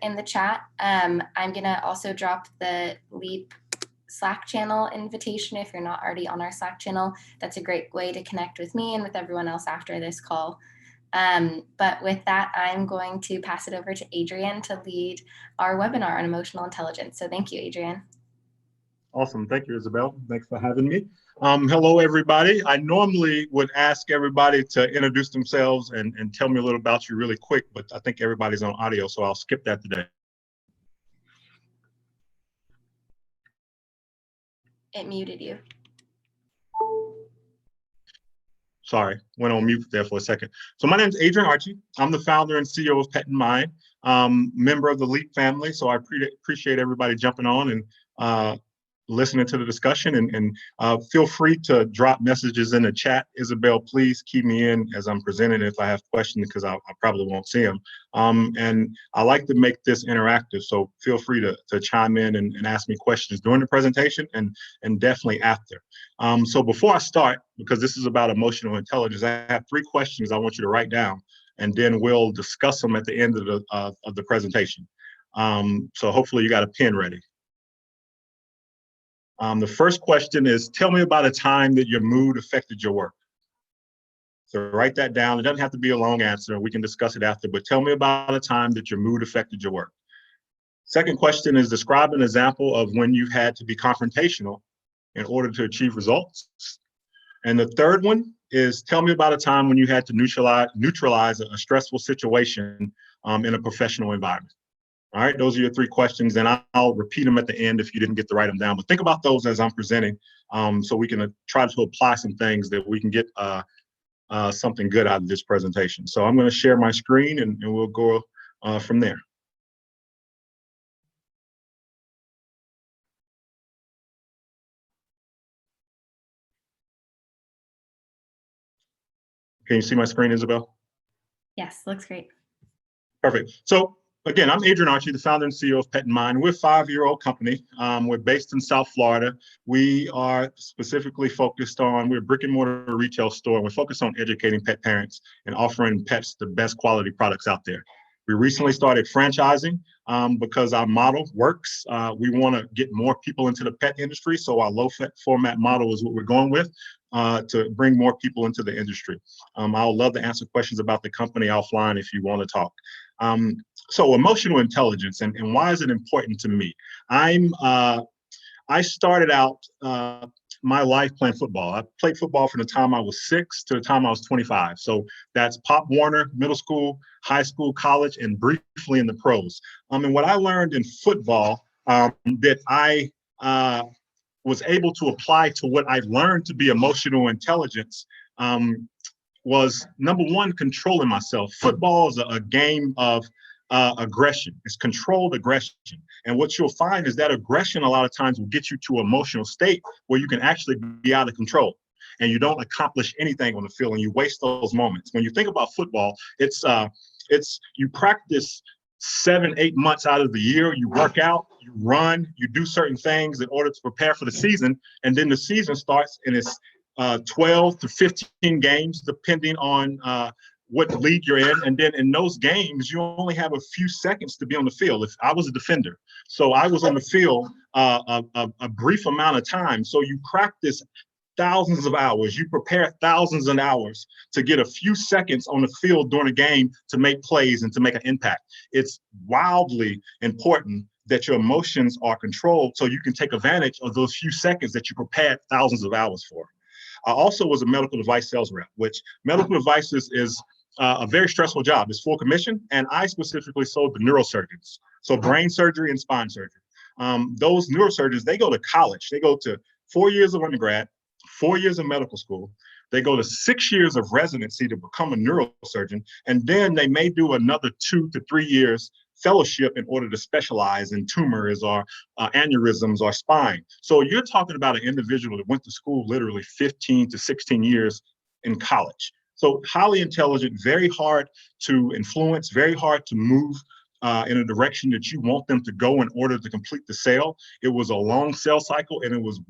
in the chat. I'm gonna also drop the LEAP Slack channel invitation if you're not already on our Slack channel. That's a great way to connect with me and with everyone else after this call. But with that, I'm going to pass it over to Adrian to lead our webinar on emotional intelligence. So thank you, Adrian. Awesome. Thank you, Isabel. Thanks for having me. Hello, everybody. I normally would ask everybody to introduce themselves and tell me a little about you really quick, but I think everybody's on audio, so I'll skip that today. It muted you. Sorry, went on mute there for a second. So my name is Adrian Archie. I'm the founder and CEO of petNmind, member of the LEAP family. So I appreciate everybody jumping on and listening to the discussion, and feel free to drop messages in the chat. Isabel, please keep me in as I'm presenting if I have questions, because I probably won't see them. And I like to make this interactive, so feel free to chime in and ask me questions during the presentation and definitely after. So before I start, because this is about emotional intelligence, I have 3 questions I want you to write down, and then we'll discuss them at the end of the presentation. So hopefully you got a pen ready. The first question is, tell me about a time that your mood affected your work. So write that down. It doesn't have to be a long answer. We can discuss it after, but tell me about a time that your mood affected your work. Second question is, describe an example of when you've had to be confrontational in order to achieve results. And the third one is, tell me about a time when you had to neutralize a stressful situation in a professional environment. All right, those are your 3 questions, and I'll repeat them at the end if you didn't get to write them down. But think about those as I'm presenting, so we can try to apply some things that we can get something good out of this presentation. So I'm going to share my screen, and we'll go from there. Can you see my screen, Isabel? Yes, looks great. Perfect. So again, I'm Adrian Archie, the founder and CEO of petNmind. We're a 5-year-old company. We're based in South Florida. We are specifically focused on, we're a brick and mortar retail store. We're focused on educating pet parents and offering pets the best quality products out there. We recently started franchising because our model works. We want to get more people into the pet industry. So our low format model is what we're going with to bring more people into the industry. I'll love to answer questions about the company offline if you want to talk. So emotional intelligence and why is it important to me? I started out my life playing football. I played football from the time I was 6 to the time I was 25. So that's Pop Warner, middle school, high school, college, and briefly in the pros. And what I learned in football that I was able to apply to what I learned to be emotional intelligence was, number one, controlling myself. Football is a game of aggression. It's controlled aggression. And what you'll find is that aggression a lot of times will get you to an emotional state where you can actually be out of control and you don't accomplish anything on the field and you waste those moments. When you think about football, it's you practice 7-8 months out of the year. You work out, you run, you do certain things in order to prepare for the season. And then the season starts and it's 12 to 15 games, depending on what league you're in. And then in those games, you only have a few seconds to be on the field. If I was a defender, so I was on the field a brief amount of time. So you practice thousands of hours, you prepare thousands of hours to get a few seconds on the field during a game to make plays and to make an impact. It's wildly important that your emotions are controlled so you can take advantage of those few seconds that you prepared thousands of hours for. I also was a medical device sales rep, which medical devices is a very stressful job. It's full commission, and I specifically sold to neurosurgeons, so brain surgery and spine surgery. Those neurosurgeons, they go to college. They go to 4 years of undergrad, 4 years of medical school. They go to 6 years of residency to become a neurosurgeon, and then they may do another 2 to 3 years fellowship in order to specialize in tumors or aneurysms or spine. So you're talking about an individual that went to school literally 15 to 16 years in college. So highly intelligent, very hard to influence, very hard to move in a direction that you want them to go in order to complete the sale. It was a long sales cycle, and it was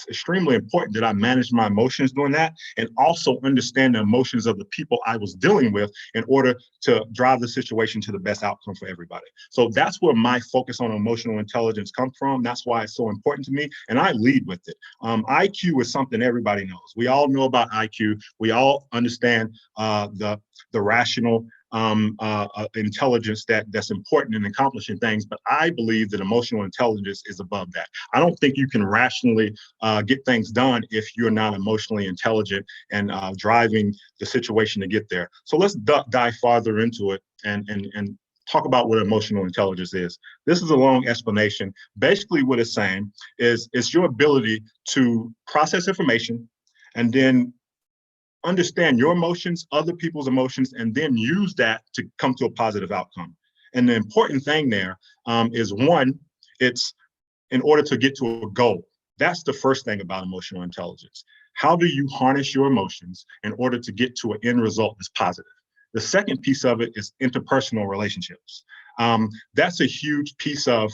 extremely important that I managed my emotions during that, and also understand the emotions of the people I was dealing with in order to drive the situation to the best outcome for everybody. So that's where my focus on emotional intelligence comes from. That's why it's so important to me, and I lead with it. IQ is something everybody knows. We all know about IQ. We all understand the rational intelligence that's important in accomplishing things. But I believe that emotional intelligence is above that. I don't think you can rationally get things done if you're not emotionally intelligent and driving the situation to get there. So let's dive farther into it and talk about what emotional intelligence is. This is a long explanation. Basically, what it's saying is it's your ability to process information and then understand your emotions, other people's emotions, and then use that to come to a positive outcome. And the important thing there is one, it's in order to get to a goal. That's the first thing about emotional intelligence. How do you harness your emotions in order to get to an end result that's positive? The second piece of it is interpersonal relationships. That's a huge piece of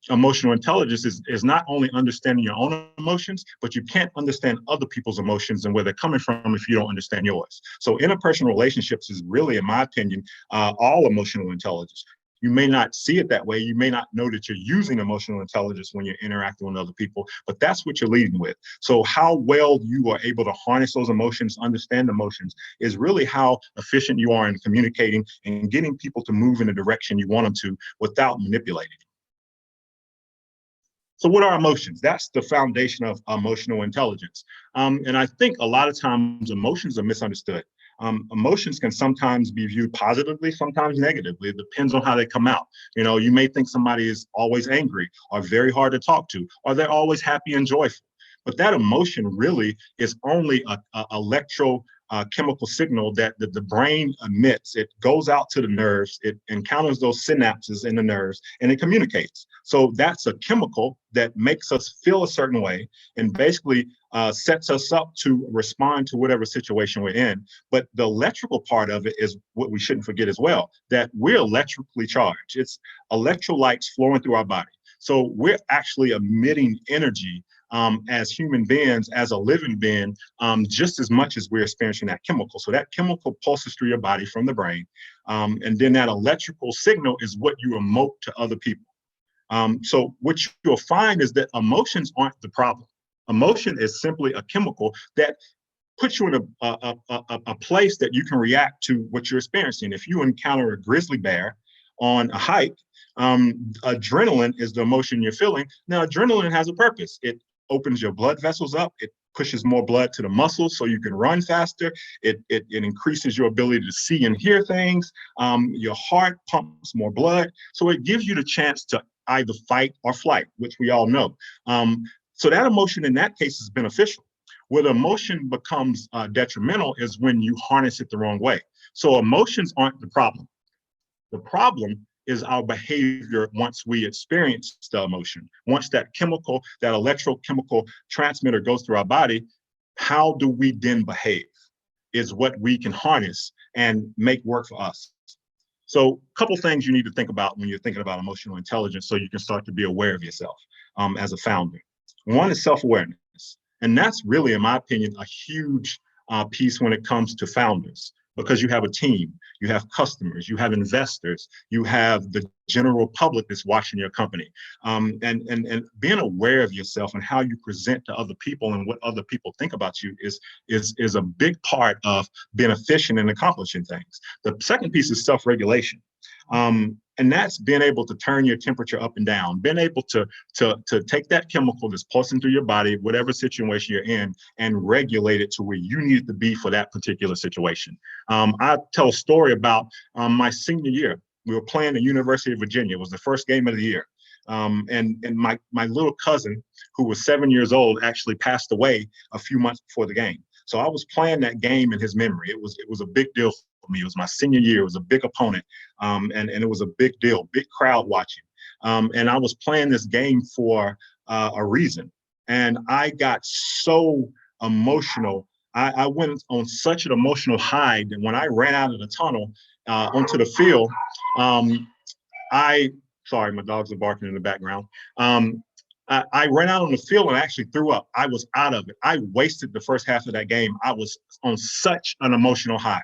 emotional intelligence is not only understanding your own emotions, but you can't understand other people's emotions and where they're coming from if you don't understand yours. So interpersonal relationships is really, in my opinion, all emotional intelligence. You may not see it that way. You may not know that you're using emotional intelligence when you're interacting with other people, but that's what you're leading with. So how well you are able to harness those emotions, understand emotions, is really how efficient you are in communicating and getting people to move in the direction you want them to without manipulating. So what are emotions? That's the foundation of emotional intelligence. And I think a lot of times emotions are misunderstood. Emotions can sometimes be viewed positively, sometimes negatively. It depends on how they come out. You know, you may think somebody is always angry or very hard to talk to, or they're always happy and joyful. But that emotion really is only a chemical signal that the brain emits. It goes out to the nerves, it encounters those synapses in the nerves, and it communicates. So that's a chemical that makes us feel a certain way and basically sets us up to respond to whatever situation we're in. But the electrical part of it is what we shouldn't forget as well, that we're electrically charged. It's electrolytes flowing through our body. So we're actually emitting energy as human beings, as a living being, just as much as we're experiencing that chemical. So that chemical pulses through your body from the brain. And then that electrical signal is what you emote to other people. So what you'll find is that emotions aren't the problem. Emotion is simply a chemical that puts you in a place that you can react to what you're experiencing. If you encounter a grizzly bear on a hike, adrenaline is the emotion you're feeling. Now, adrenaline has a purpose. It opens your blood vessels up. It pushes more blood to the muscles so you can run faster. It increases your ability to see and hear things. Your heart pumps more blood. So it gives you the chance to either fight or flight, which we all know. So that emotion in that case is beneficial. Where the emotion becomes detrimental is when you harness it the wrong way. So emotions aren't the problem. The problem is our behavior once we experience the emotion. Once that chemical, that electrochemical transmitter goes through our body, how do we then behave is what we can harness and make work for us. So a couple things you need to think about when you're thinking about emotional intelligence so you can start to be aware of yourself as a founder. One is self-awareness. And that's really, in my opinion, a huge piece when it comes to founders, because you have a team, you have customers, you have investors, you have the general public that's watching your company. And being aware of yourself and how you present to other people and what other people think about you is a big part of being efficient in accomplishing things. The second piece is self-regulation. And that's being able to turn your temperature up and down, being able to take that chemical that's pulsing through your body, whatever situation you're in, and regulate it to where you need it to be for that particular situation. I tell a story about my senior year. We were playing at the University of Virginia. It was the first game of the year. And my little cousin, who was 7 years old, actually passed away a few months before the game. So I was playing that game in his memory. It was a big deal for me. It was my senior year. It was a big opponent, and it was a big deal, big crowd watching. And I was playing this game for a reason. And I got so emotional. I went on such an emotional high that when I ran out of the tunnel onto the field, sorry, my dogs are barking in the background. I ran out on the field and actually threw up. I was out of it. I wasted the first half of that game. I was on such an emotional high.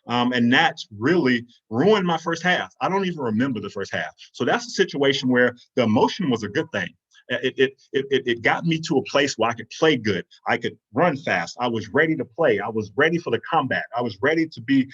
And that's really ruined my first half. I don't even remember the first half. So that's a situation where the emotion was a good thing. It got me to a place where I could play good. I could run fast. I was ready to play. I was ready for the combat. I was ready to be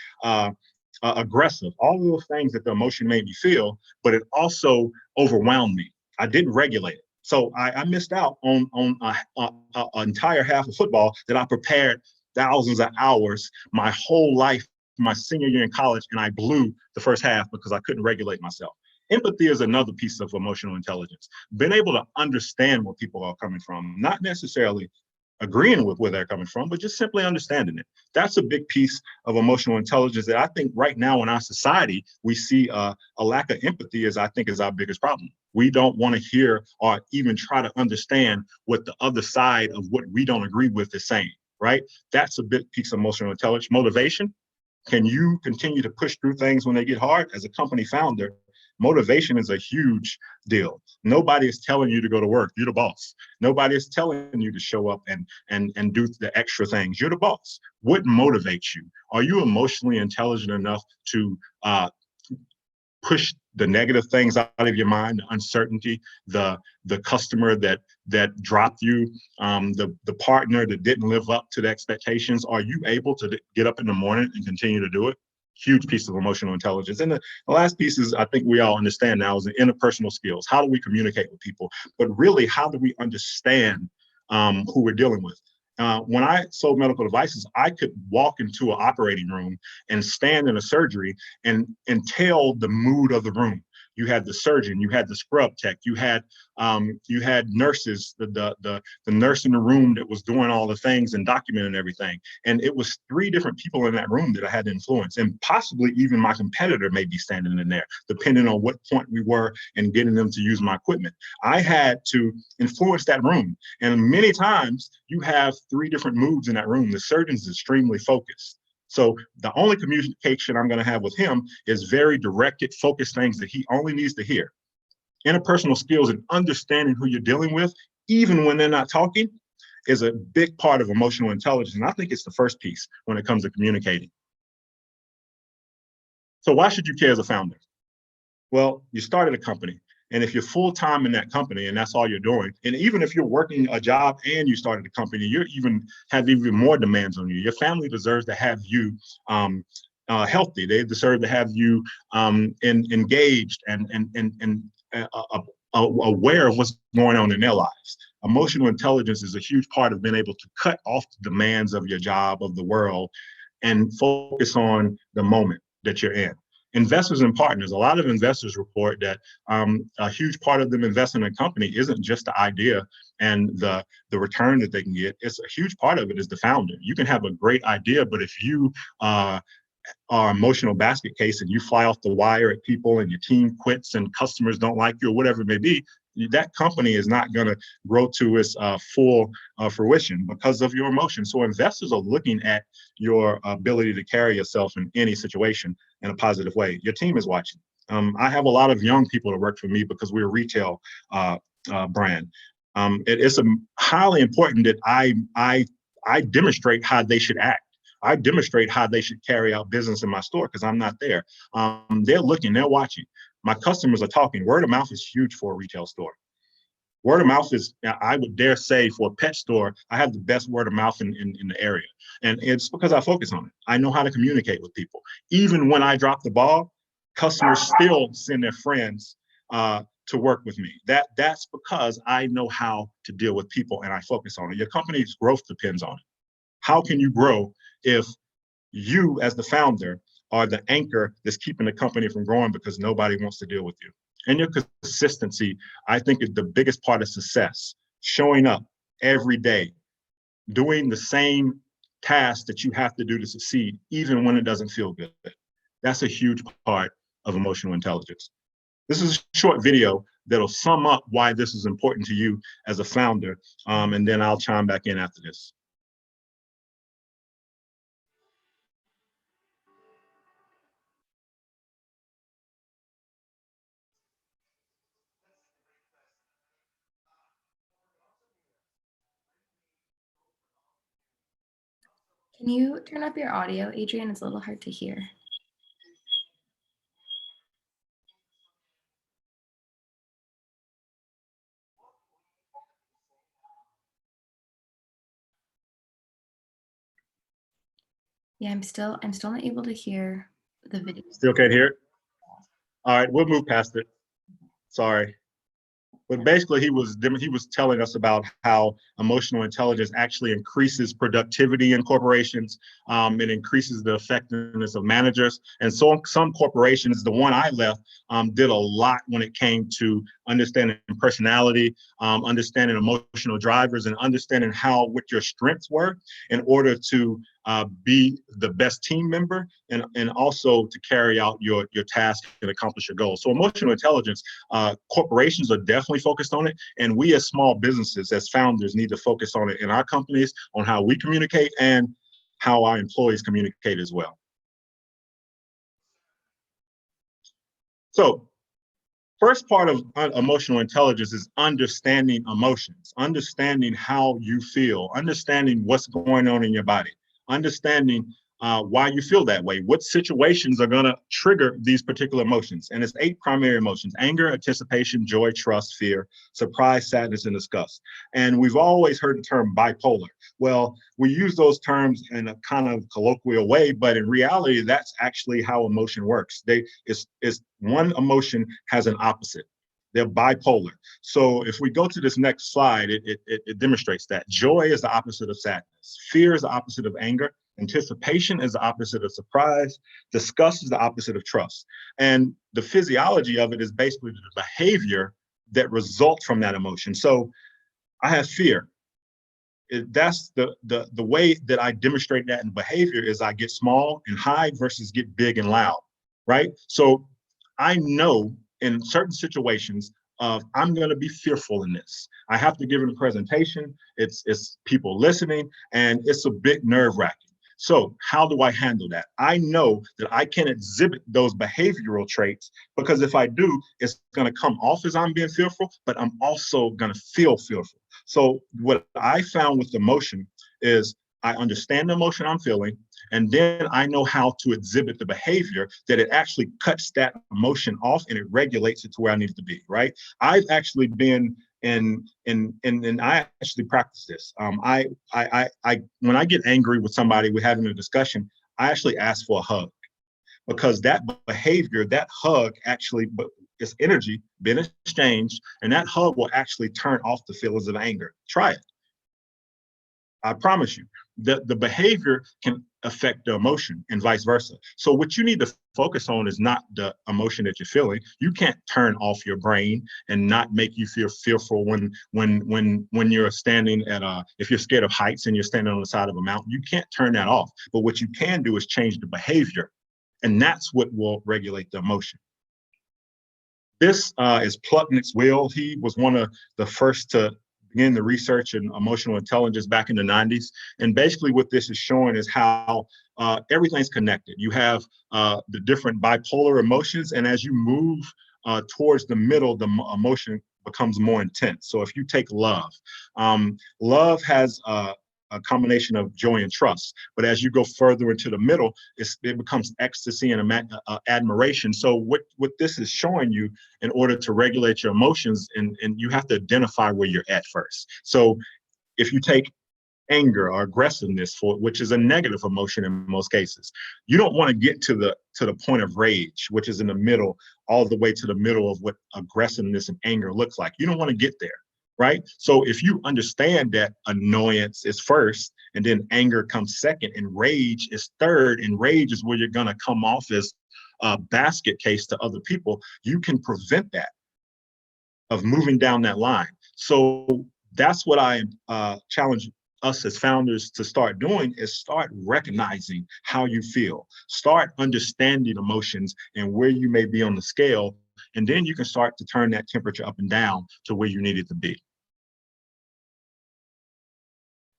aggressive. All of those things that the emotion made me feel, but it also overwhelmed me. I didn't regulate it. So I missed out on an entire half of football that I prepared thousands of hours, my whole life, my senior year in college, and I blew the first half because I couldn't regulate myself. Empathy is another piece of emotional intelligence. Being able to understand where people are coming from, not necessarily agreeing with where they're coming from, but just simply understanding it. That's a big piece of emotional intelligence that I think right now in our society, we see a lack of empathy I think is our biggest problem. We don't want to hear or even try to understand what the other side of what we don't agree with is saying, right? That's a big piece of emotional intelligence. Motivation. Can you continue to push through things when they get hard? As a company founder, motivation is a huge deal. Nobody is telling you to go to work. You're the boss. Nobody is telling you to show up and do the extra things. You're the boss. What motivates you? Are you emotionally intelligent enough to push the negative things out of your mind, the uncertainty, the customer that dropped you, the partner that didn't live up to the expectations? Are you able to get up in the morning and continue to do it? Huge piece of emotional intelligence. And the last piece is, I think we all understand now, is the interpersonal skills. How do we communicate with people? But really, how do we understand who we're dealing with? When I sold medical devices, I could walk into an operating room and stand in a surgery and tell the mood of the room. You had the surgeon, you had the scrub tech, you had nurses, the nurse in the room that was doing all the things and documenting everything. And it was 3 different people in that room that I had to influence, and possibly even my competitor may be standing in there, depending on what point we were in getting them to use my equipment. I had to influence that room. And many times you have 3 different moods in that room. The surgeon's extremely focused. So the only communication I'm going to have with him is very directed, focused things that he only needs to hear. Interpersonal skills and understanding who you're dealing with, even when they're not talking, is a big part of emotional intelligence. And I think it's the first piece when it comes to communicating. So why should you care as a founder? Well, you started a company. And if you're full-time in that company and that's all you're doing, and even if you're working a job and you started a company, you have even more demands on you. Your family deserves to have you healthy. They deserve to have you engaged and aware of what's going on in their lives. Emotional intelligence is a huge part of being able to cut off the demands of your job, of the world, and focus on the moment that you're in. Investors and partners, a lot of investors report that a huge part of them investing in a company isn't just the idea and the return that they can get. It's a huge part of it is the founder. You can have a great idea, but if you are emotional basket case and you fly off the wire at people and your team quits and customers don't like you or whatever it may be, that company is not going to grow to its full fruition because of your emotions. So investors are looking at your ability to carry yourself in any situation in a positive way. Your team is watching. I have a lot of young people that work for me because we're a retail brand. It's highly important that I demonstrate how they should act. I demonstrate how they should carry out business in my store because I'm not there. They're looking, they're watching. My customers are talking. Word of mouth is huge for a retail store. Word of mouth is, I would dare say, for a pet store, I have the best word of mouth in the area. And it's because I focus on it. I know how to communicate with people. Even when I drop the ball, customers still send their friends to work with me. That's because I know how to deal with people and I focus on it. Your company's growth depends on it. How can you grow if you, as the founder, are the anchor that's keeping the company from growing because nobody wants to deal with you? And your consistency, I think, is the biggest part of success. Showing up every day, doing the same task that you have to do to succeed, even when it doesn't feel good. That's a huge part of emotional intelligence. This is a short video that'll sum up why this is important to you as a founder, and then I'll chime back in after this. Can you turn up your audio, Adrian? It's a little hard to hear. Yeah, I'm still not able to hear the video. Still can't hear it? All right, we'll move past it. Sorry. But basically, he was telling us about how emotional intelligence actually increases productivity in corporations. It increases the effectiveness of managers. And so some corporations, the one I left, did a lot when it came to understanding personality, understanding emotional drivers, and understanding what your strengths were in order to be the best team member and also to carry out your task and accomplish your goals. So emotional intelligence, corporations are definitely focused on it. And we as small businesses, as founders, need to focus on it in our companies, on how we communicate and how our employees communicate as well. So first part of emotional intelligence is understanding emotions, understanding how you feel, understanding what's going on in your body, understanding why you feel that way, what situations are going to trigger these particular emotions. And it's 8 primary emotions: anger, anticipation, joy, trust, fear, surprise, sadness, and disgust. And we've always heard the term bipolar. Well, we use those terms in a kind of colloquial way, but in reality, that's actually how emotion works. It's one emotion has an opposite. They're bipolar. So if we go to this next slide, it demonstrates that. Joy is the opposite of sadness. Fear is the opposite of anger. Anticipation is the opposite of surprise. Disgust is the opposite of trust. And the physiology of it is basically the behavior that results from that emotion. So I have fear. That's the way that I demonstrate that in behavior is I get small and hide versus get big and loud, right? So I know in certain situations I'm going to be fearful in this. I have to give it a presentation. It's people listening, and it's a bit nerve-wracking. So how do I handle that? I know that I can exhibit those behavioral traits because if I do, it's going to come off as I'm being fearful, but I'm also going to feel fearful. So what I found with emotion is I understand the emotion I'm feeling, and then I know how to exhibit the behavior that it actually cuts that emotion off and it regulates it to where I need it to be, right? I've actually been and I actually practice this. When I get angry with somebody, we're having a discussion, I actually ask for a hug because that behavior, that hug actually, it's energy being exchanged, and that hug will actually turn off the feelings of anger. Try it. I promise you, the behavior can affect the emotion and vice versa. So what you need to focus on is not the emotion that you're feeling. You can't turn off your brain and not make you feel fearful when you're standing if you're scared of heights and you're standing on the side of a mountain. You can't turn that off. But what you can do is change the behavior, and that's what will regulate the emotion. This is Plucking Will. He was one of the first to begin the research in emotional intelligence back in the 90s. And basically what this is showing is how everything's connected. You have the different bipolar emotions, and as you move towards the middle, the emotion becomes more intense. So if you take love, love has a combination of joy and trust. But as you go further into the middle, it becomes ecstasy and admiration. So what this is showing you in order to regulate your emotions, and you have to identify where you're at first. So if you take anger or aggressiveness, which is a negative emotion in most cases, you don't want to get to the point of rage, which is in the middle, all the way to the middle of what aggressiveness and anger looks like. You don't want to get there. Right? So if you understand that annoyance is first, and then anger comes second, and rage is third, and rage is where you're going to come off as a basket case to other people, you can prevent that of moving down that line. So that's what I challenge us as founders to start doing, is start recognizing how you feel, start understanding emotions and where you may be on the scale, and then you can start to turn that temperature up and down to where you need it to be.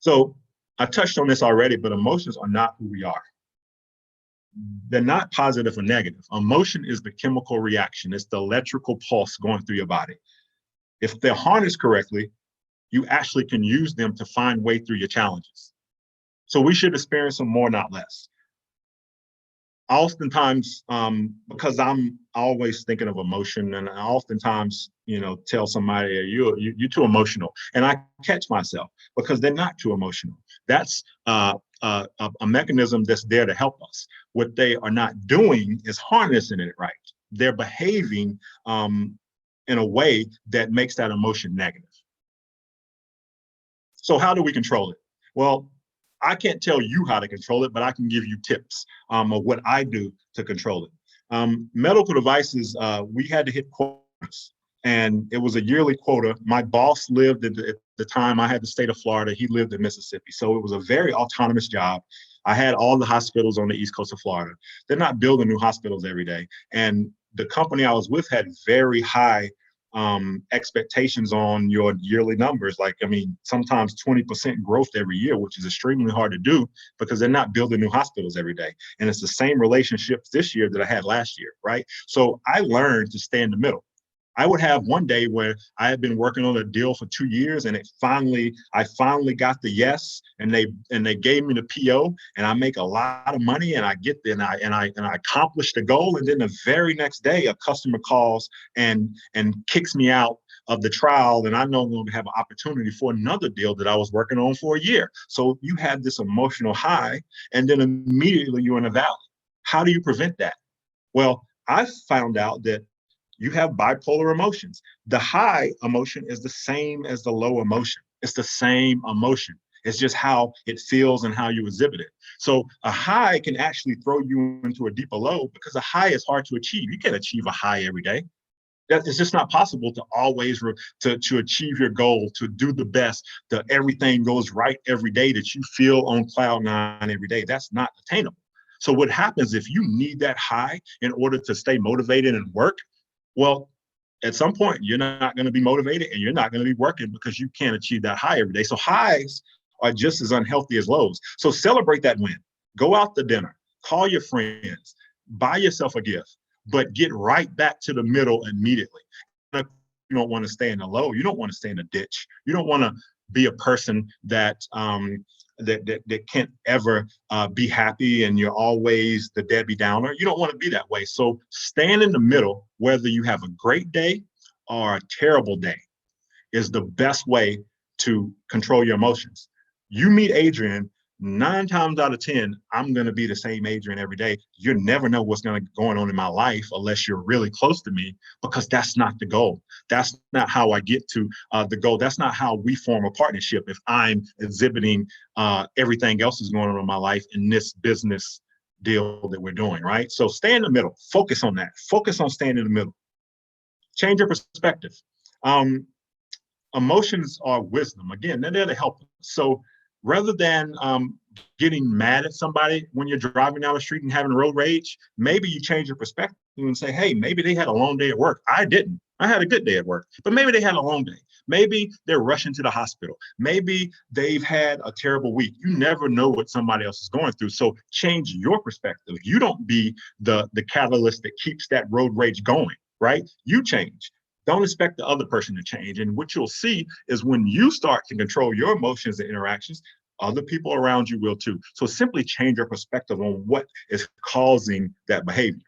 So I touched on this already, but emotions are not who we are. They're not positive or negative. Emotion is the chemical reaction. It's the electrical pulse going through your body. If they're harnessed correctly, you actually can use them to find way through your challenges. So we should experience them more, not less. Oftentimes, because I'm always thinking of emotion, and I oftentimes, tell somebody, you're too emotional, and I catch myself because they're not too emotional. That's a mechanism that's there to help us. What they are not doing is harnessing it right. They're behaving in a way that makes that emotion negative. So how do we control it? Well, I can't tell you how to control it, but I can give you tips of what I do to control it. Medical devices, we had to hit quotas, and it was a yearly quota. My boss lived at the time, I had the state of Florida, he lived in Mississippi. So it was a very autonomous job. I had all the hospitals on the East Coast of Florida. They're not building new hospitals every day. And the company I was with had very high expectations on your yearly numbers. Like, I mean, sometimes 20% growth every year, which is extremely hard to do because they're not building new hospitals every day. And it's the same relationships this year that I had last year, right? So I learned to stay in the middle. I would have one day where I had been working on a deal for 2 years, and I finally got the yes, and they gave me the PO, and I make a lot of money, and I get there, and I accomplish the goal, and then the very next day, a customer calls and kicks me out of the trial, and I no longer have an opportunity for another deal that I was working on for a year. So you have this emotional high, and then immediately you're in a valley. How do you prevent that? Well, I found out that you have bipolar emotions. The high emotion is the same as the low emotion. It's the same emotion. It's just how it feels and how you exhibit it. So a high can actually throw you into a deeper low because a high is hard to achieve. You can't achieve a high every day. It's just not possible to always to achieve your goal, to do the best, that everything goes right every day, that you feel on cloud nine every day. That's not attainable. So what happens if you need that high in order to stay motivated and work? Well, at some point, you're not going to be motivated and you're not going to be working because you can't achieve that high every day. So highs are just as unhealthy as lows. So celebrate that win. Go out to dinner, call your friends, buy yourself a gift, but get right back to the middle immediately. You don't want to stay in the low. You don't want to stay in the ditch. You don't want to be a person that that can't ever be happy and you're always the Debbie Downer. You don't want to be that way. So stand in the middle, whether you have a great day or a terrible day, is the best way to control your emotions. You meet Adrian, 9 times out of 10, I'm going to be the same Adrian every day. You never know what's going on in my life unless you're really close to me, because that's not the goal. That's not how I get to the goal. That's not how we form a partnership. If I'm exhibiting everything else is going on in my life in this business deal that we're doing, right? So stay in the middle. Focus on that. Focus on staying in the middle. Change your perspective. Emotions are wisdom. Again, they're there to help us. So rather than getting mad at somebody when you're driving down the street and having road rage, maybe you change your perspective and say, hey, maybe they had a long day at work. I didn't. I had a good day at work, but maybe they had a long day. Maybe they're rushing to the hospital. Maybe they've had a terrible week. You never know what somebody else is going through. So change your perspective. You don't be the catalyst that keeps that road rage going, right? You change. Don't expect the other person to change. And what you'll see is when you start to control your emotions and interactions, other people around you will too. So simply change your perspective on what is causing that behavior.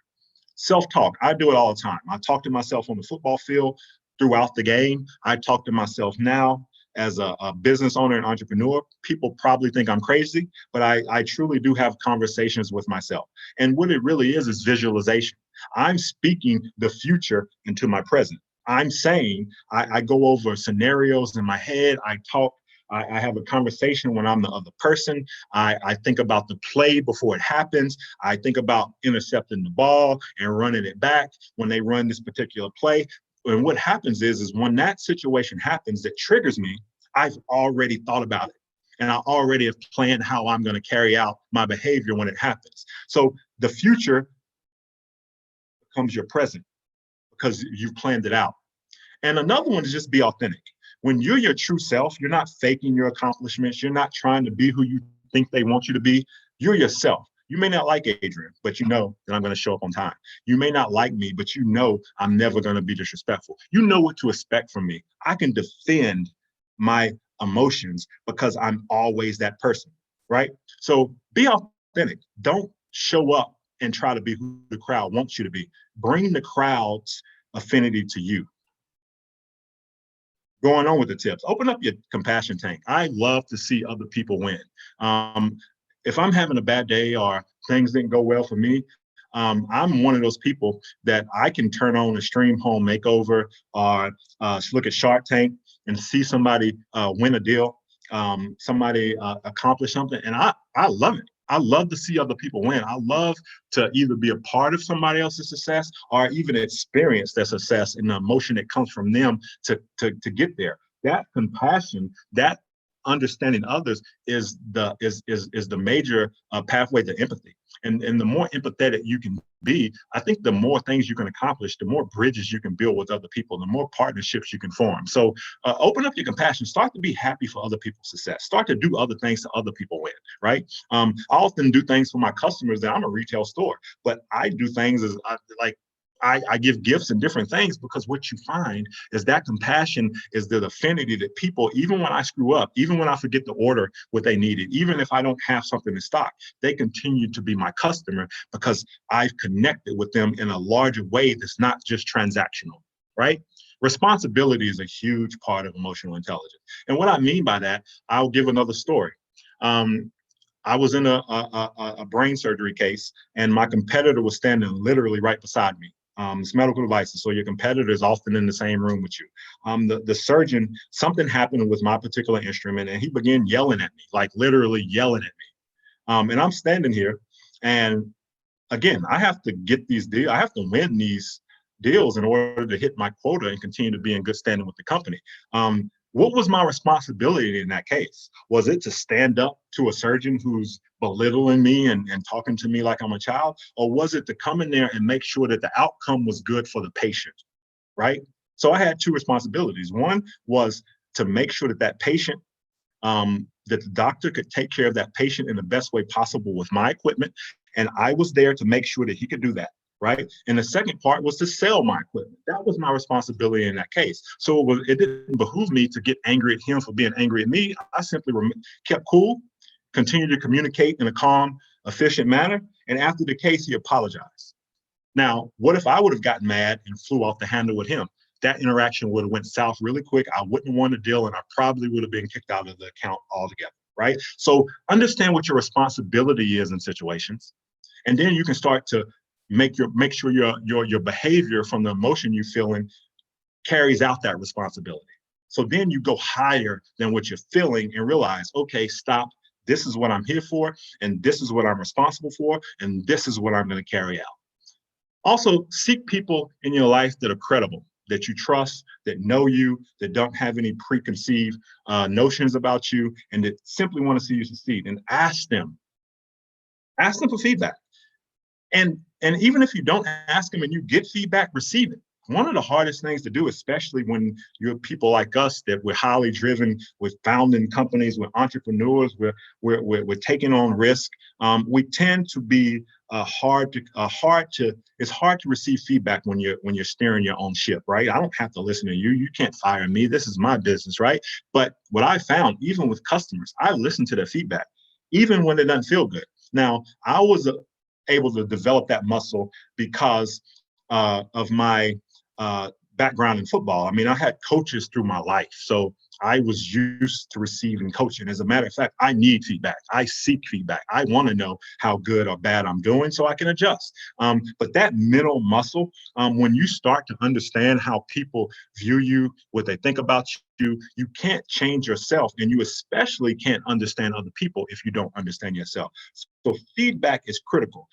Self-talk, I do it all the time. I talk to myself on the football field throughout the game. I talk to myself now as a business owner and entrepreneur. People probably think I'm crazy, but I truly do have conversations with myself. And what it really is visualization. I'm speaking the future into my present. I'm saying, I go over scenarios in my head. I talk, I have a conversation when I'm the other person. I think about the play before it happens. I think about intercepting the ball and running it back when they run this particular play. And what happens is when that situation happens that triggers me, I've already thought about it. And I already have planned how I'm going to carry out my behavior when it happens. So the future becomes your present because you've planned it out. And another one is just be authentic. When you're your true self, you're not faking your accomplishments. You're not trying to be who you think they want you to be. You're yourself. You may not like Adrian, but you know that I'm going to show up on time. You may not like me, but you know I'm never going to be disrespectful. You know what to expect from me. I can defend my emotions because I'm always that person. right? So be authentic. Don't show up and try to be who the crowd wants you to be. Bring the crowd's affinity to you. Going on with the tips, open up your compassion tank. I love to see other people win. If I'm having a bad day or things didn't go well for me, I'm one of those people that I can turn on a stream home makeover or look at Shark Tank and see somebody win a deal, somebody accomplish something, and I love it. I love to see other people win. I love to either be a part of somebody else's success or even experience their success and the emotion that comes from them to get there. That compassion, that understanding others is the major pathway to empathy. And the more empathetic you can be, I think the more things you can accomplish, the more bridges you can build with other people, the more partnerships you can form. So open up your compassion, start to be happy for other people's success, start to do other things to other people win, right? I often do things for my customers that I'm a retail store, but I do things as like I give gifts and different things because what you find is that compassion is the affinity that people, even when I screw up, even when I forget to order what they needed, even if I don't have something in stock, they continue to be my customer because I've connected with them in a larger way that's not just transactional, right? Responsibility is a huge part of emotional intelligence. And what I mean by that, I'll give another story. I was in a brain surgery case, and my competitor was standing literally right beside me. It's medical devices, so your competitor is often in the same room with you. The surgeon, something happened with my particular instrument, and he began yelling at me, like literally yelling at me. And I'm standing here, and again, I have to get these deals. I have to win these deals in order to hit my quota and continue to be in good standing with the company. What was my responsibility in that case? Was it to stand up to a surgeon who's belittling me and talking to me like I'm a child? Or was it to come in there and make sure that the outcome was good for the patient, right? So I had two responsibilities. One was to make sure that that patient, that the doctor could take care of that patient in the best way possible with my equipment. And I was there to make sure that he could do that. Right. And the second part was to sell my equipment. That was my responsibility in that case. So it didn't behoove me to get angry at him for being angry at me. I simply kept cool, continued to communicate in a calm, efficient manner. And after the case, he apologized. Now, what if I would have gotten mad and flew off the handle with him? That interaction would have went south really quick. I wouldn't have won the deal, and I probably would have been kicked out of the account altogether. Right. So understand what your responsibility is in situations, and then you can start to make sure your behavior from the emotion you're feeling carries out that responsibility. So then you go higher than what you're feeling and realize, okay, stop. This is what I'm here for, and this is what I'm responsible for, and this is what I'm going to carry out. Also, seek people in your life that are credible, that you trust, that know you, that don't have any preconceived notions about you, and that simply want to see you succeed. And ask them for feedback. And even if you don't ask them and you get feedback, receive it. One of the hardest things to do, especially when you're people like us, that we're highly driven, we're founding companies, we're entrepreneurs, we're taking on risk. We tend to be it's hard to receive feedback when you're steering your own ship, right? I don't have to listen to you. You can't fire me. This is my business, right? But what I found, even with customers, I listen to their feedback, even when it doesn't feel good. Now, I was able to develop that muscle because of my background in football. I mean, I had coaches through my life, so I was used to receiving coaching. As a matter of fact, I need feedback. I seek feedback. I want to know how good or bad I'm doing so I can adjust. But that mental muscle, when you start to understand how people view you, what they think about you, you can't change yourself, and you especially can't understand other people if you don't understand yourself. So feedback is critical.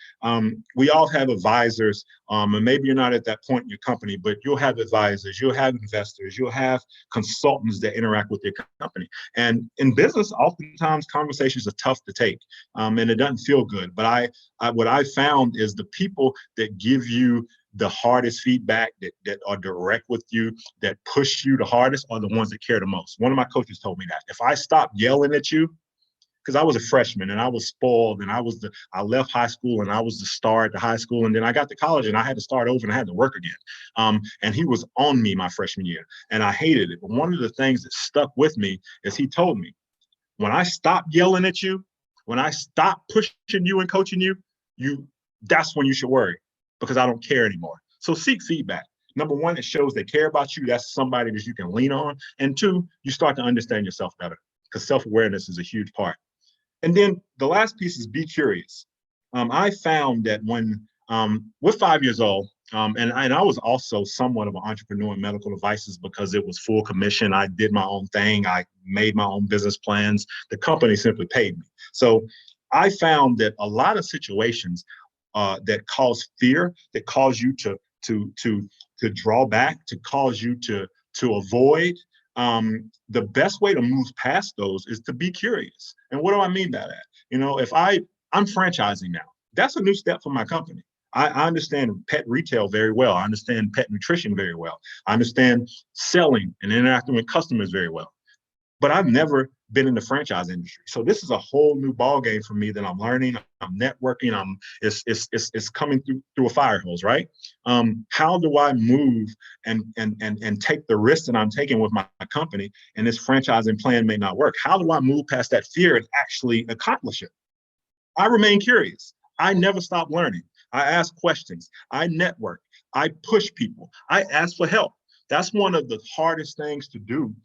We all have advisors, and maybe you're not at that point in your company, but you'll have advisors, you'll have investors, you'll have consultants that interact with your company. And in business, oftentimes conversations are tough to take, and it doesn't feel good. But what I found is the people that give you the hardest feedback, that are direct with you, that push you the hardest, are the ones that care the most. One of my coaches told me that if I stopped yelling at you, because I was a freshman and I was spoiled and I left high school and I was the star at the high school, and then I got to college and I had to start over and I had to work again. And he was on me my freshman year, and I hated it. But one of the things that stuck with me is he told me, when I stop yelling at you, When I stop pushing you and coaching you, that's when you should worry, because I don't care anymore. So seek feedback. Number one, it shows they care about you. That's somebody that you can lean on. And two, you start to understand yourself better, because self-awareness is a huge part. And then the last piece is be curious. I found that when we're 5 years old, and I was also somewhat of an entrepreneur in medical devices because it was full commission. I did my own thing. I made my own business plans. The company simply paid me. So I found that a lot of situations that cause fear, that cause you to draw back, to cause you to avoid, the best way to move past those is to be curious. And what do I mean by that? You know, if I'm franchising now, that's a new step for my company. I understand pet retail very well. I understand pet nutrition very well. I understand selling and interacting with customers very well. But I've never been in the franchise industry. So this is a whole new ball game for me that I'm learning. I'm networking. It's coming through a fire hose, right? How do I move and take the risk that I'm taking with my company, and this franchising plan may not work? How do I move past that fear and actually accomplish it? I remain curious. I never stop learning. I ask questions. I network. I push people. I ask for help. That's one of the hardest things to do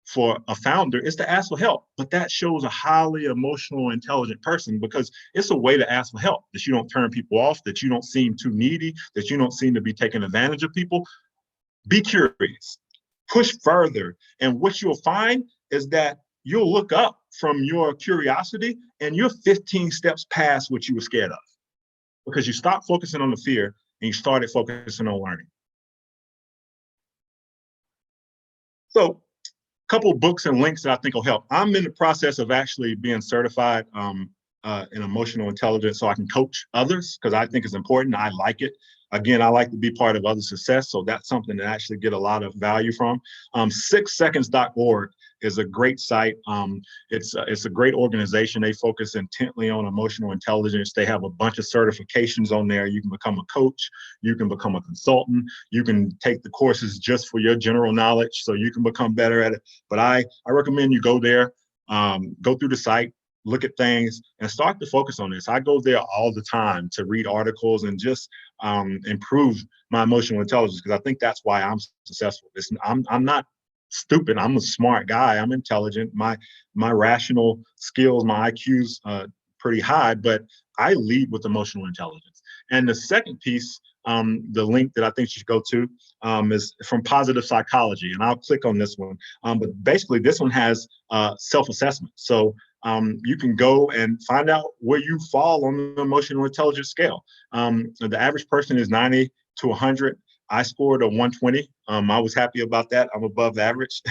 for a founder, is to ask for help. But that shows a highly emotional, intelligent person, because it's a way to ask for help, that you don't turn people off, that you don't seem too needy, that you don't seem to be taking advantage of people. Be curious. Push further. And what you'll find is that you'll look up from your curiosity and you're 15 steps past what you were scared of, because you stopped focusing on the fear and you started focusing on learning. So a couple of books and links that I think will help. I'm in the process of actually being certified in emotional intelligence so I can coach others, because I think it's important. I like it. Again, I like to be part of other success. So that's something to actually get a lot of value from. 6seconds.org is a great site. It's a great organization. They focus intently on emotional intelligence. They have a bunch of certifications on there. You can become a coach. You can become a consultant. You can take the courses just for your general knowledge so you can become better at it. But I recommend you go there, go through the site, look at things, and start to focus on this. I go there all the time to read articles and just improve my emotional intelligence, because I think that's why I'm successful. I'm not stupid. I'm a smart guy. I'm intelligent. My rational skills, my IQ's pretty high, but I lead with emotional intelligence. And the second piece, the link that I think you should go to is from Positive Psychology, and I'll click on this one. But basically, this one has self-assessment. So you can go and find out where you fall on the emotional intelligence scale. The average person is 90 to 100. I scored a 120. I was happy about that. I'm above average,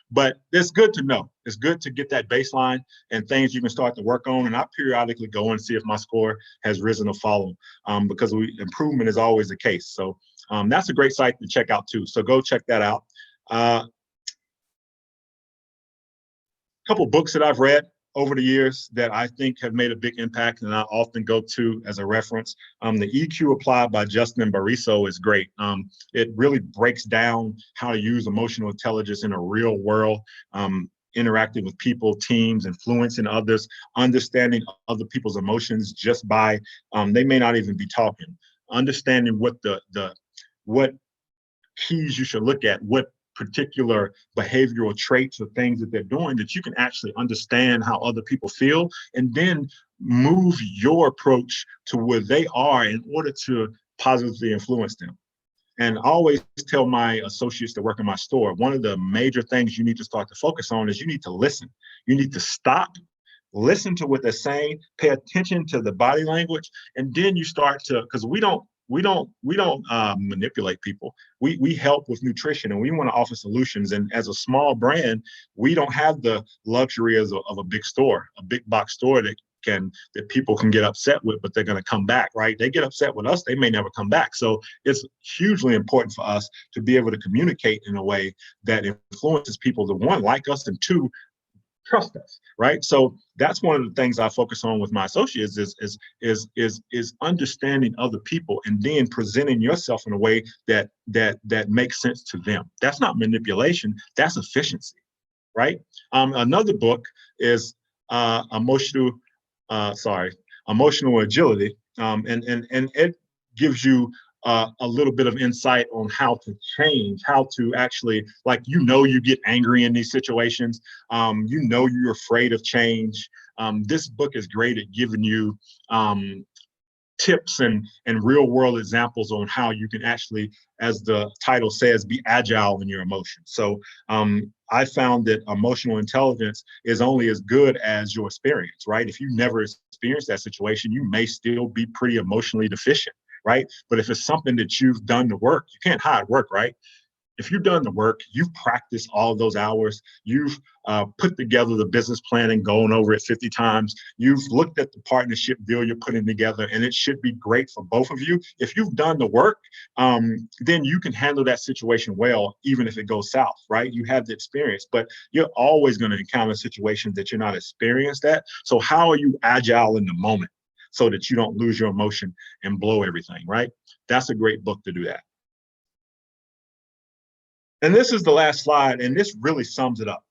but it's good to know. It's good to get that baseline and things you can start to work on. And I periodically go and see if my score has risen or fallen, because improvement is always the case. So that's a great site to check out too. So go check that out. Couple books that I've read over the years that I think have made a big impact and I often go to as a reference. The EQ Applied by Justin Bariso is great. It really breaks down how to use emotional intelligence in a real world, interacting with people, teams, influencing others, understanding other people's emotions just by, they may not even be talking, understanding what keys you should look at, what particular behavioral traits or things that they're doing, that you can actually understand how other people feel, and then move your approach to where they are in order to positively influence them. And I always tell my associates that work in my store, one of the major things you need to start to focus on is you need to listen. You need to stop, listen to what they're saying, pay attention to the body language, and then you start to, because we don't manipulate people. We help with nutrition and we want to offer solutions. And as a small brand, we don't have the luxury of a big store, a big box store that people can get upset with, but they're going to come back, right? They get upset with us, they may never come back. So it's hugely important for us to be able to communicate in a way that influences people to, one, like us, and two, trust us, right? So that's one of the things I focus on with my associates is understanding other people and then presenting yourself in a way that makes sense to them. That's not manipulation, that's efficiency, right? Another book is emotional agility, and it gives you a little bit of insight on how to change, how to actually, like, you get angry in these situations, you're afraid of change. This book is great at giving you tips and real world examples on how you can actually, as the title says, be agile in your emotions. So I found that emotional intelligence is only as good as your experience, right? If you never experienced that situation, you may still be pretty emotionally deficient, right? But if it's something that you've done the work, you can't hide work, right? If you've done the work, you've practiced all of those hours, you've put together the business plan and gone over it 50 times, you've looked at the partnership deal you're putting together, and it should be great for both of you. If you've done the work, then you can handle that situation well, even if it goes south, right? You have the experience, but you're always going to encounter situations that you're not experienced at. So how are you agile in the moment so that you don't lose your emotion and blow everything, right? That's a great book to do that. And this is the last slide, and this really sums it up.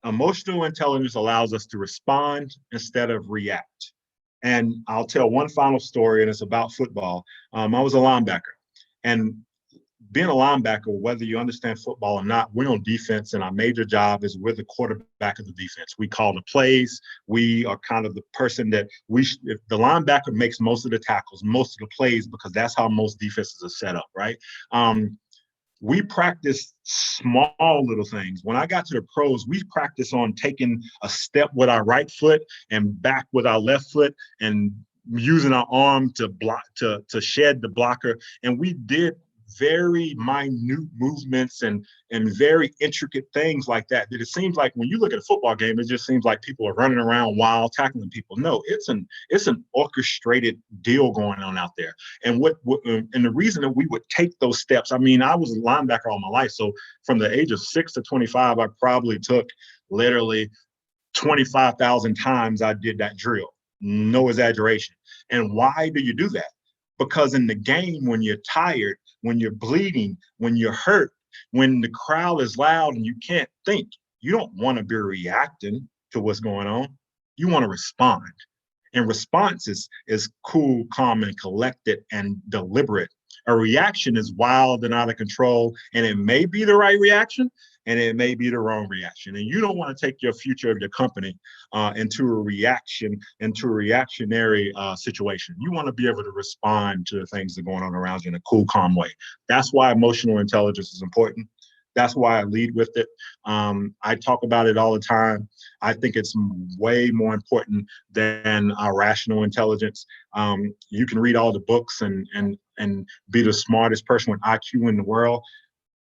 Emotional intelligence allows us to respond instead of react. And I'll tell one final story, and it's about football. I was a linebacker, and being a linebacker, whether you understand football or not, we're on defense, and our major job is we're the quarterback of the defense. We call the plays. We are kind of the person that if the linebacker makes most of the tackles, most of the plays, because that's how most defenses are set up, right? We practice small little things. When I got to the pros, we practice on taking a step with our right foot and back with our left foot and using our arm to block, to shed the blocker. And we did very minute movements and very intricate things like that. That it seems like when you look at a football game, it just seems like people are running around wild, tackling people. No, it's an orchestrated deal going on out there. And and the reason that we would take those steps, I mean, I was a linebacker all my life. So from the age of 6 to 25, I probably took literally 25,000 times I did that drill. No exaggeration. And why do you do that? Because in the game, when you're tired, when you're bleeding, when you're hurt, when the crowd is loud and you can't think, you don't want to be reacting to what's going on. You want to respond. And response is cool, calm, and collected and deliberate. A reaction is wild and out of control, and it may be the right reaction, and it may be the wrong reaction. And you don't want to take your future of your company into a reactionary situation. You want to be able to respond to the things that are going on around you in a cool, calm way. That's why emotional intelligence is important. That's why I lead with it. I talk about it all the time. I think it's way more important than our rational intelligence. You can read all the books and be the smartest person with IQ in the world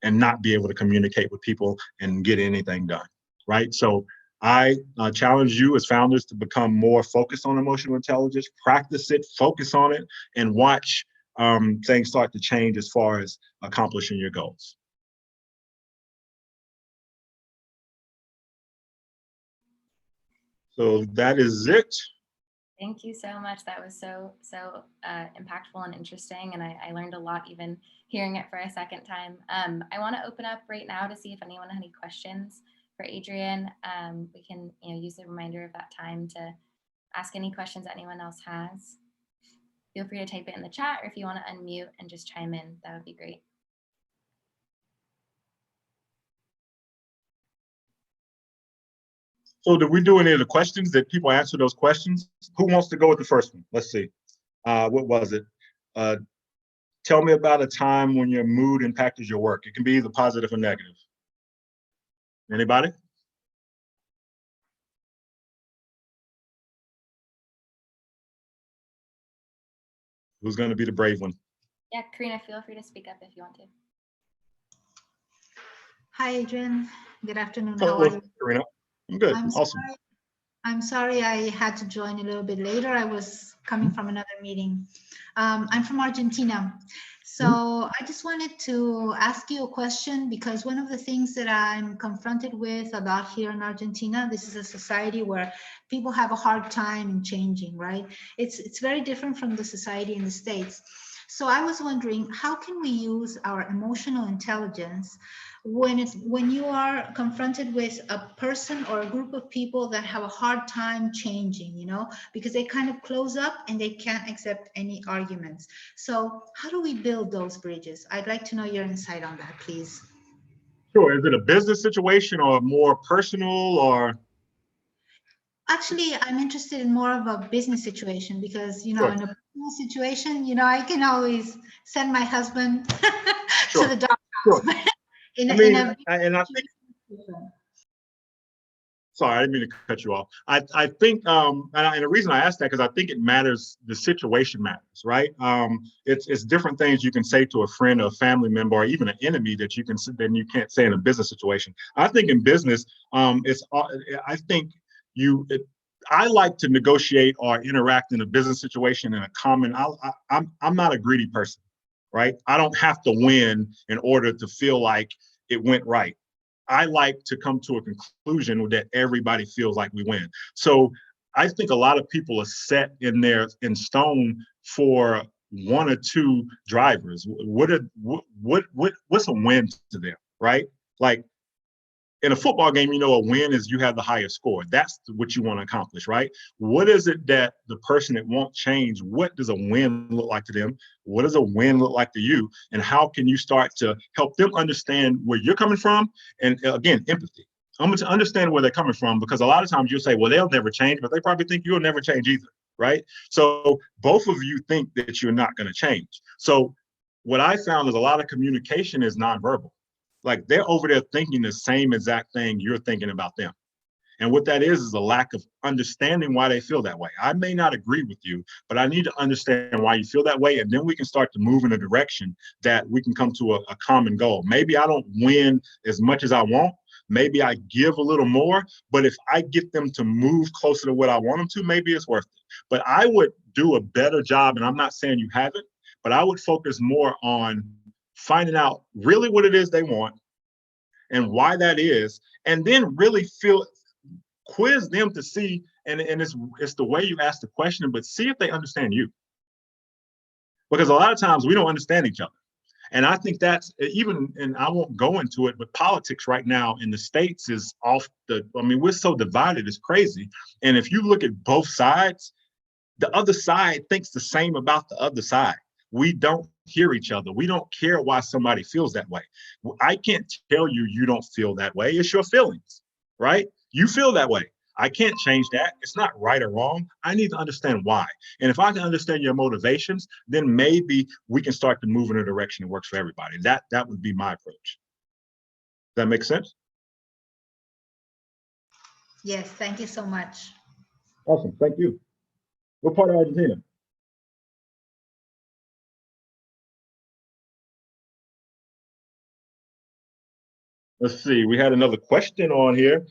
and not be able to communicate with people and get anything done, right? So I challenge you as founders to become more focused on emotional intelligence, practice it, focus on it, and watch things start to change as far as accomplishing your goals. So that is it. Thank you so much. That was so impactful and interesting, and I learned a lot even hearing it for a second time. I want to open up right now to see if anyone has any questions for Adrian. We can use the reminder of that time to ask any questions that anyone else has. Feel free to type it in the chat, or if you want to unmute and just chime in, that would be great. So did we do any of the questions? Did people answer those questions? Who wants to go with the first one? Let's see. What was it? Tell me about a time when your mood impacted your work. It can be either positive or negative. Anybody? Who's going to be the brave one? Yeah, Karina, feel free to speak up if you want to. Hi, Adrian. Good afternoon. Hello, how are you? Karina. I'm good. Awesome. I'm sorry I had to join a little bit later. I was coming from another meeting. I'm from Argentina. So I just wanted to ask you a question, because one of the things that I'm confronted with a lot here in Argentina, this is a society where people have a hard time in changing, right? It's very different from the society in the States. So I was wondering, how can we use our emotional intelligence when you are confronted with a person or a group of people that have a hard time changing, because they kind of close up and they can't accept any arguments. So how do we build those bridges? I'd like to know your insight on that, please. Sure. Is it a business situation or more personal or? Actually, I'm interested in more of a business situation because, Sure. in a personal situation, I can always send my husband Sure. to the doghouse. Sure. I think, sorry, I didn't mean to cut you off. I think, and the reason I asked that, because I think it matters, the situation matters, right? It's different things you can say to a friend or a family member or even an enemy that you can't say in a business situation. I think in business, I like to negotiate or interact in a business situation in a common. I'm not a greedy person, right? I don't have to win in order to feel like it went right. I like to come to a conclusion that everybody feels like we win. So I think a lot of people are set in stone for one or two drivers. What's a win to them, right? Like in a football game, a win is you have the highest score. That's what you want to accomplish, right? What is it that the person that won't change, what does a win look like to them? What does a win look like to you? And how can you start to help them understand where you're coming from? And again, empathy. I'm going to understand where they're coming from, because a lot of times you'll say, well, they'll never change, but they probably think you'll never change either, right? So both of you think that you're not going to change. So what I found is a lot of communication is nonverbal. Like they're over there thinking the same exact thing you're thinking about them. And what that is a lack of understanding why they feel that way. I may not agree with you, but I need to understand why you feel that way. And then we can start to move in a direction that we can come to a common goal. Maybe I don't win as much as I want. Maybe I give a little more, but if I get them to move closer to what I want them to, maybe it's worth it. But I would do a better job, and I'm not saying you haven't, but I would focus more on finding out really what it is they want and why that is, and then really quiz them to see, and it's the way you ask the question, but see if they understand you. Because a lot of times we don't understand each other. And I think that's even, and I won't go into it, but politics right now in the States is we're so divided, it's crazy. And if you look at both sides, the other side thinks the same about the other side. We don't hear each other. We don't care why somebody feels that way. I can't tell you you don't feel that way. It's your feelings, right? You feel that way. I can't change that. It's not right or wrong. I need to understand why. And if I can understand your motivations, then maybe we can start to move in a direction that works for everybody. That would be my approach. Does that make sense? Yes, thank you so much. Awesome. Thank you. What part of Argentina? Let's see. We had another question on here.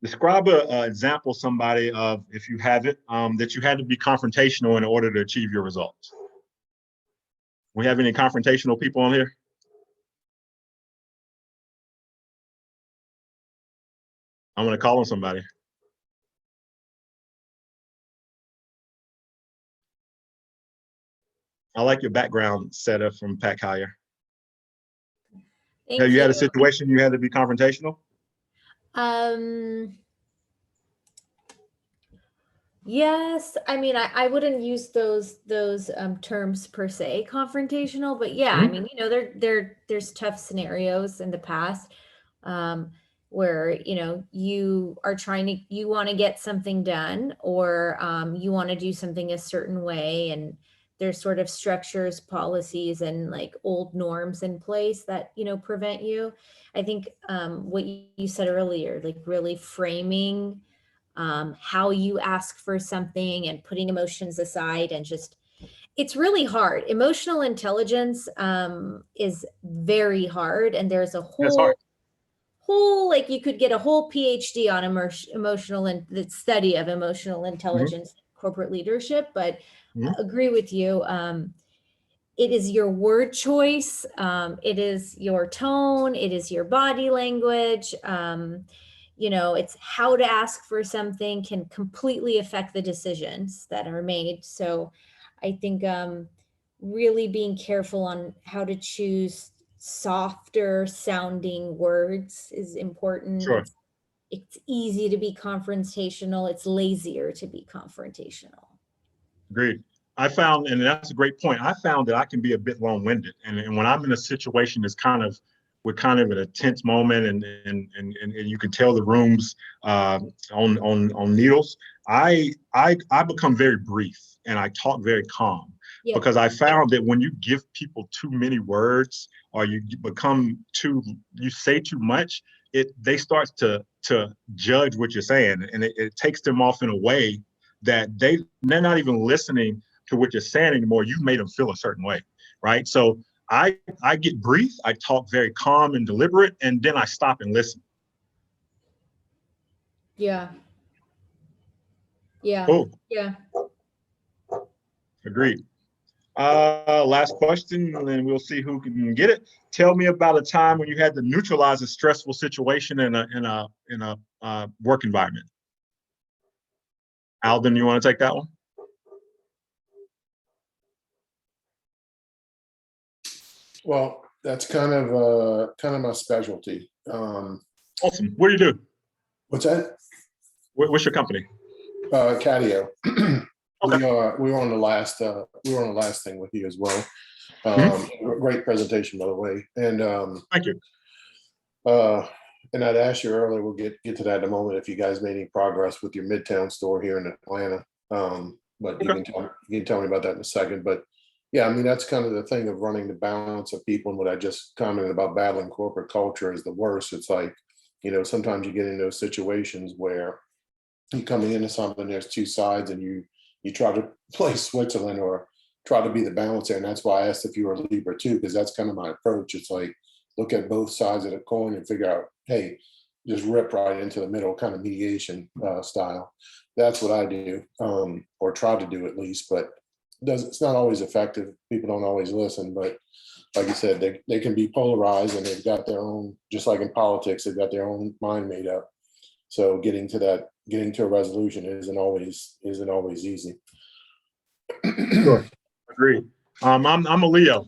Describe an example, somebody, of, if you have it, that you had to be confrontational in order to achieve your results. We have any confrontational people on here? I'm going to call on somebody. I like your background setup from Pat Collier. Have you had a situation you had to be confrontational? Yes, I mean, I wouldn't use those terms per se, confrontational, but yeah, I mean, there's tough scenarios in the past where you are you want to get something done, or you want to do something a certain way, and there's sort of structures, policies, and like old norms in place that prevent you. I think what you said earlier, like really framing how you ask for something and putting emotions aside, and it's really hard. Emotional intelligence is very hard, and there's a whole like you could get a whole PhD on emotional and the study of emotional intelligence, corporate leadership. But agree with you. It is your word choice. It is your tone. It is your body language. It's how to ask for something can completely affect the decisions that are made. So I think really being careful on how to choose softer sounding words is important. Sure. It's easy to be confrontational. It's lazier to be confrontational. Agreed. I found, and that's a great point. I found that I can be a bit long-winded, and when I'm in a situation that's we're kind of at a tense moment, and you can tell the room's on needles. I become very brief and I talk very calm, Yeah. because I found that when you give people too many words, or you say too much, they start to judge what you're saying, and it takes them off in a way that they're not even listening to what you're saying anymore. You've made them feel a certain way, right? So I get brief, I talk very calm and deliberate, and then I stop and listen. Yeah. Yeah. Cool. Yeah. Agreed. Last question, and then we'll see who can get it. Tell me about a time when you had to neutralize a stressful situation in a work environment. Alden, you want to take that one? Well, that's kind of my specialty. Awesome. What do you do? What's that? What's your company? Catio. Okay. We were on the last thing with you as well. Great presentation, by the way. And Thank you. And I'd asked you earlier, we'll get to that in a moment, if you guys made any progress with your Midtown store here in Atlanta. But Okay. you can tell me about that in a second. But yeah, I mean, that's kind of the thing of running the balance of people. And what I just commented about battling corporate culture is the worst. It's like, sometimes you get in those situations where you're coming into something, there's two sides, and you try to play Switzerland or try to be the balancer. And that's why I asked if you were a Libra too, because that's kind of my approach. It's like, look at both sides of the coin and figure out, hey, just rip right into the middle, kind of mediation style. That's what I do, or try to do at least, but it's not always effective. People don't always listen, but like you said, they can be polarized, and they've got their own, just like in politics, they've got their own mind made up. So getting to a resolution isn't always easy. Sure. Agreed. I'm a Leo.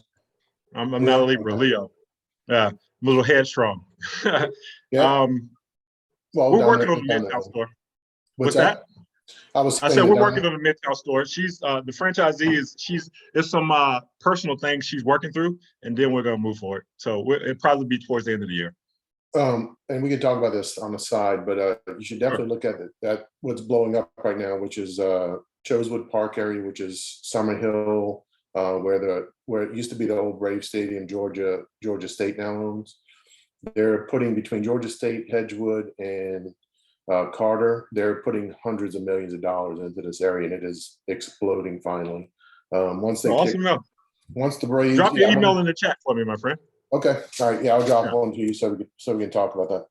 I'm not a Libra, Leo. Yeah, I'm a little headstrong. Yeah. Well, we're working on the Midtown store. What's that? I said we're working on the Midtown store. She's the franchisee there's some personal things she's working through, and then we're gonna move forward. So it'll probably be towards the end of the year. And we can talk about this on the side, but you should definitely look at that what's blowing up right now, which is Chosewood Park area, which is Summer Hill, where it used to be the old Brave Stadium, Georgia State now owns. They're putting, between Georgia State, Hedgewood, and Carter, they're putting hundreds of millions of dollars into this area, and it is exploding finally. Once the Braves drop your email in the chat for me, my friend. Okay, all right, yeah, I'll drop one to you so we can talk about that.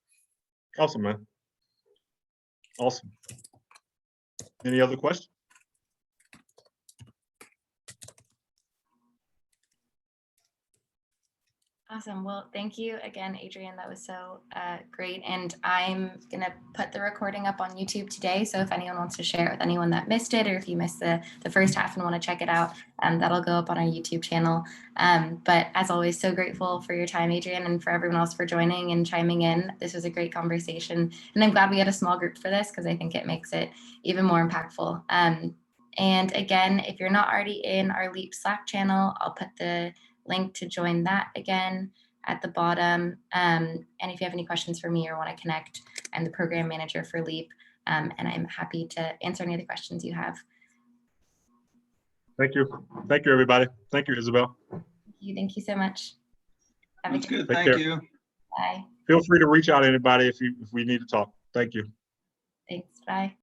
Awesome, man. Awesome. Any other questions? Awesome. Well, thank you again, Adrian. That was so great. And I'm going to put the recording up on YouTube today. So if anyone wants to share it with anyone that missed it, or if you missed the first half and want to check it out, that'll go up on our YouTube channel. But as always, so grateful for your time, Adrian, and for everyone else for joining and chiming in. This was a great conversation. And I'm glad we had a small group for this, because I think it makes it even more impactful. And again, if you're not already in our LEAP Slack channel, I'll put the link to join that again at the bottom. And if you have any questions for me or want to connect, I'm the program manager for LEAP, and I'm happy to answer any other questions you have. Thank you. Thank you, everybody. Thank you, Isabel. Thank you so much. That's good. Thank you. Bye. Feel free to reach out to anybody if we need to talk. Thank you. Thanks. Bye.